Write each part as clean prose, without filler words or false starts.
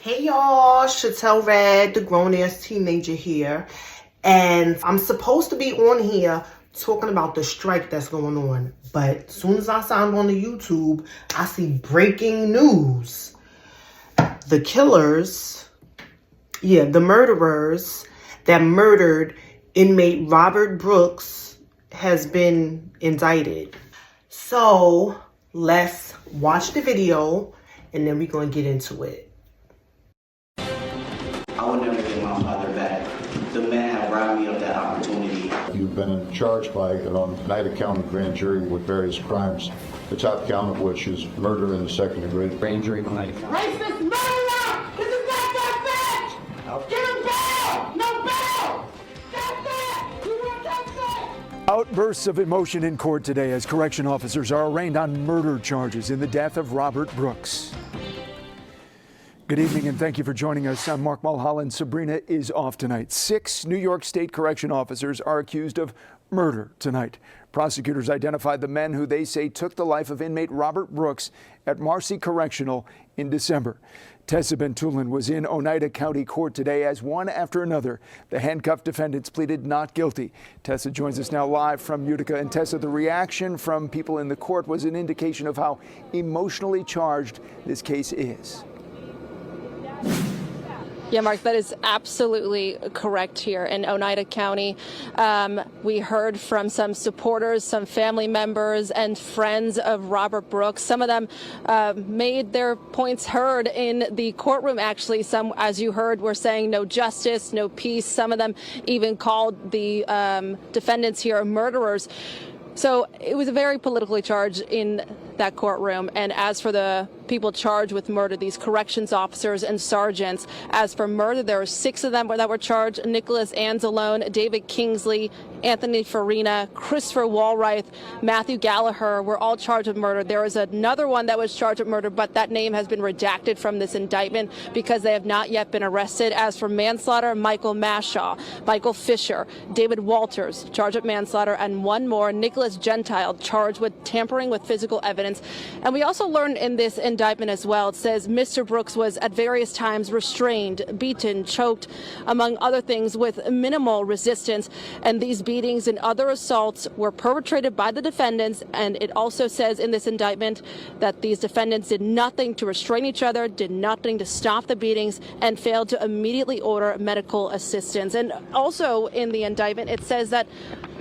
Hey y'all, Chattel Red, the grown-ass teenager here. And I'm supposed to be on here talking about the strike that's going on. But as soon as I signed on to YouTube, I see breaking news. The killers, the murderers that murdered inmate Robert Brooks has been indicted. So let's watch the video and then we're going to get into it. I would never get my father back. The man have robbed me of that opportunity. You've been charged by an Oneida County grand jury with various crimes, the top count of which is murder in the second degree. Grand jury tonight. Racist murderer! This is not that bitch! Give him bail! No bail! That's it! You want that? Outbursts of emotion in court today as correction officers are arraigned on murder charges in the death of Robert Brooks. Good evening and thank you for joining us. I'm Mark Mulholland. Sabrina is off tonight. 6 New York State correction officers are accused of murder tonight. Prosecutors identified the men who they say took the life of inmate Robert Brooks at Marcy Correctional in December. Tessa Bentulin was in Oneida County Court today as one after another, the handcuffed defendants pleaded not guilty. Tessa joins us now live from Utica. And Tessa, the reaction from people in the court was an indication of how emotionally charged this case is. Yeah, Mark, that is absolutely correct here in Oneida County. We heard from some supporters, some family members and friends of Robert Brooks. Some of them made their points heard in the courtroom, actually. Some, as you heard, were saying no justice, no peace. Some of them even called the defendants here murderers. So it was very politically charged in that courtroom. And as for the people charged with murder, these corrections officers and sergeants, as for murder, there were 6 of them that were charged: Nicholas Anzalone, David Kingsley, Anthony Farina, Christopher Walright, Matthew Gallagher were all charged with murder. There was another one that was charged with murder, but that name has been redacted from this indictment because they have not yet been arrested. As for manslaughter, Michael Mashaw, Michael Fisher, David Walters, charged with manslaughter, and one more, Nicholas Gentile, charged with tampering with physical evidence. And we also learned in this indictment as well, it says Mr. Brooks was at various times restrained, beaten, choked, among other things, with minimal resistance. And these beatings and other assaults were perpetrated by the defendants. And it also says in this indictment that these defendants did nothing to restrain each other, did nothing to stop the beatings, and failed to immediately order medical assistance. And also in the indictment, it says that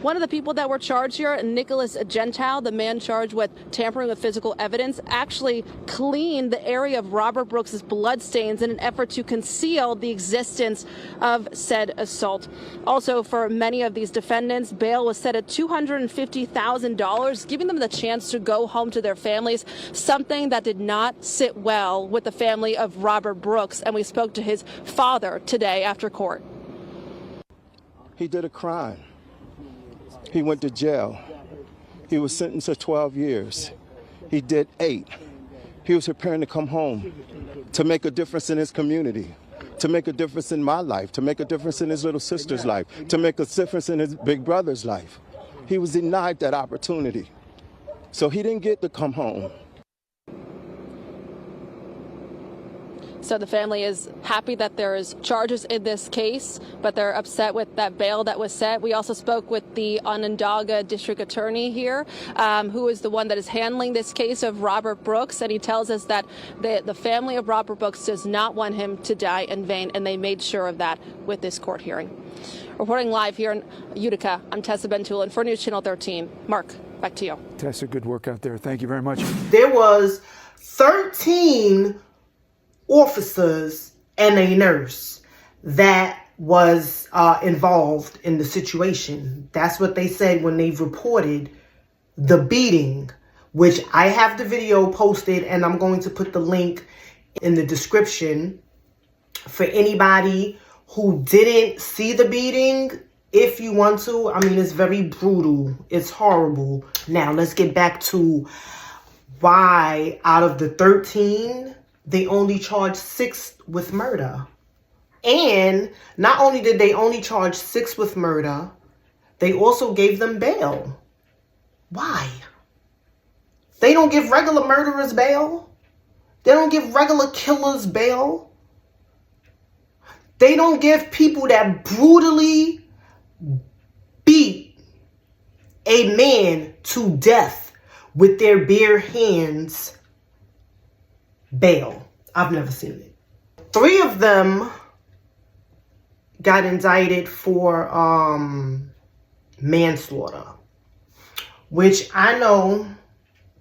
one of the people that were charged here, Nicholas Gentile, the man charged with tampering with physical evidence, actually cleaned the area of Robert Brooks's bloodstains in an effort to conceal the existence of said assault. Also, for many of these defendants, bail was set at $250,000, giving them the chance to go home to their families, something that did not sit well with the family of Robert Brooks. And we spoke to his father today after court. He did a crime. He went to jail. He was sentenced to 12 years. He did 8. He was preparing to come home to make a difference in his community, to make a difference in my life, to make a difference in his little sister's life, to make a difference in his big brother's life. He was denied that opportunity. So he didn't get to come home. So the family is happy that there is charges in this case, but they're upset with that bail that was set. We also spoke with the Onondaga district attorney here, who is the one that is handling this case of Robert Brooks. And he tells us that the family of Robert Brooks does not want him to die in vain. And they made sure of that with this court hearing. Reporting live here in Utica, I'm Tessa Bentulin for News Channel 13. Mark, back to you. Tessa, good work out there. Thank you very much. There was 13 officers and a nurse that was involved in the situation. That's what they said when they reported the beating, which I have the video posted and I'm going to put the link in the description for anybody who didn't see the beating. If you want to, I mean, it's very brutal. It's horrible. Now let's get back to why out of the 13, they only charged 6 with murder. And not only did they only charge 6 with murder, they also gave them bail. Why? They don't give regular murderers bail. They don't give regular killers bail. They don't give people that brutally beat a man to death with their bare hands bail. I've never seen it. 3 of them got indicted for manslaughter, which I know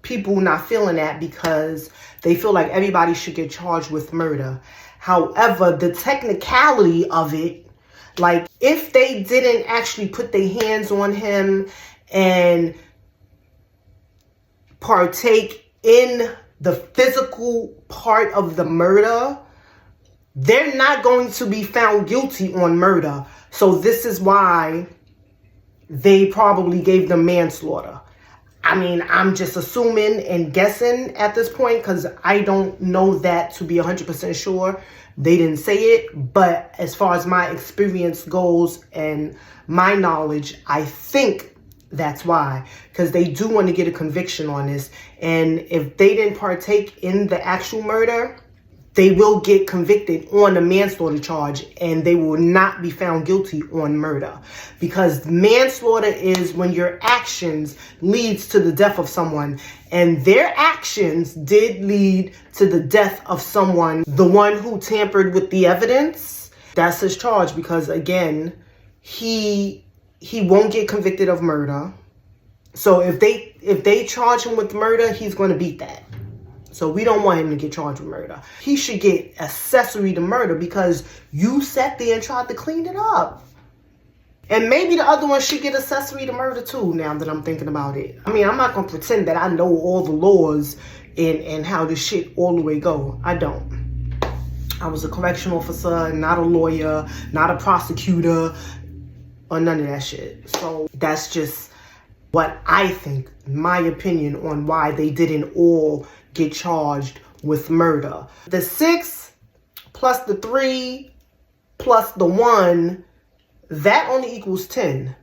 people not feeling that because they feel like everybody should get charged with murder. However, the technicality of it, like if they didn't actually put their hands on him and partake in the physical part of the murder, they're not going to be found guilty on murder. So this is why they probably gave them manslaughter. I mean, I'm just assuming and guessing at this point because I don't know that to be 100% sure. They didn't say it, but as far as my experience goes and my knowledge, I think that's why, because they do want to get a conviction on this. And if they didn't partake in the actual murder, they will get convicted on a manslaughter charge and they will not be found guilty on murder. Because manslaughter is when your actions leads to the death of someone, and their actions did lead to the death of someone. The one who tampered with the evidence, that's his charge, because again, he won't get convicted of murder. So if they charge him with murder, he's going to beat that. So we don't want him to get charged with murder. He should get accessory to murder because you sat there and tried to clean it up. And maybe the other one should get accessory to murder too, now that I'm thinking about it. I mean, I'm not going to pretend that I know all the laws and how this shit all the way go. I don't. I was a correction officer, not a lawyer, not a prosecutor, or none of that shit. So that's just what I think, my opinion on why they didn't all get charged with murder. The 6 plus the 3 plus the 1, that only equals 10.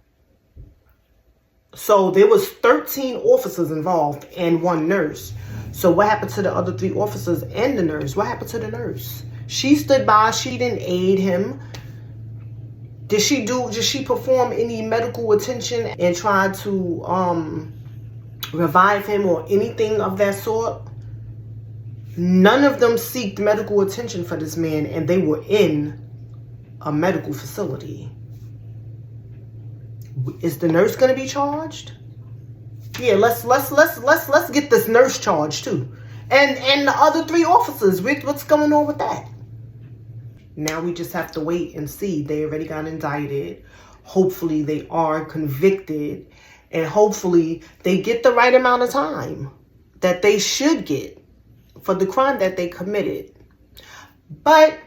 So there was 13 officers involved and 1 nurse. So what happened to the other 3 officers and the nurse? What happened to the nurse? She stood by, she didn't aid him. Did she perform any medical attention and try to revive him or anything of that sort? None of them seeked medical attention for this man, and they were in a medical facility. Is the nurse going to be charged? Yeah, let's get this nurse charged too, and the other 3 officers. What's going on with that? Now we just have to wait and see. They already got indicted. Hopefully they are convicted, and hopefully they get the right amount of time that they should get for the crime that they committed. But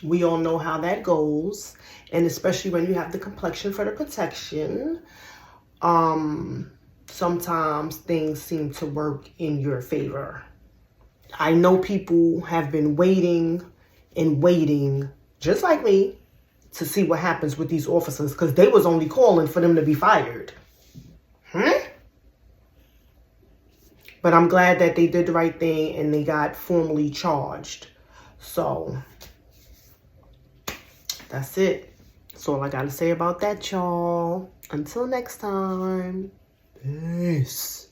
we all know how that goes, and especially when you have the complexion for the protection, sometimes things seem to work in your favor. I know people have been waiting and waiting, just like me, to see what happens with these officers, because they was only calling for them to be fired. But I'm glad that they did the right thing and they got formally charged. So that's it. That's all I got to say about that, y'all. Until next time. Peace.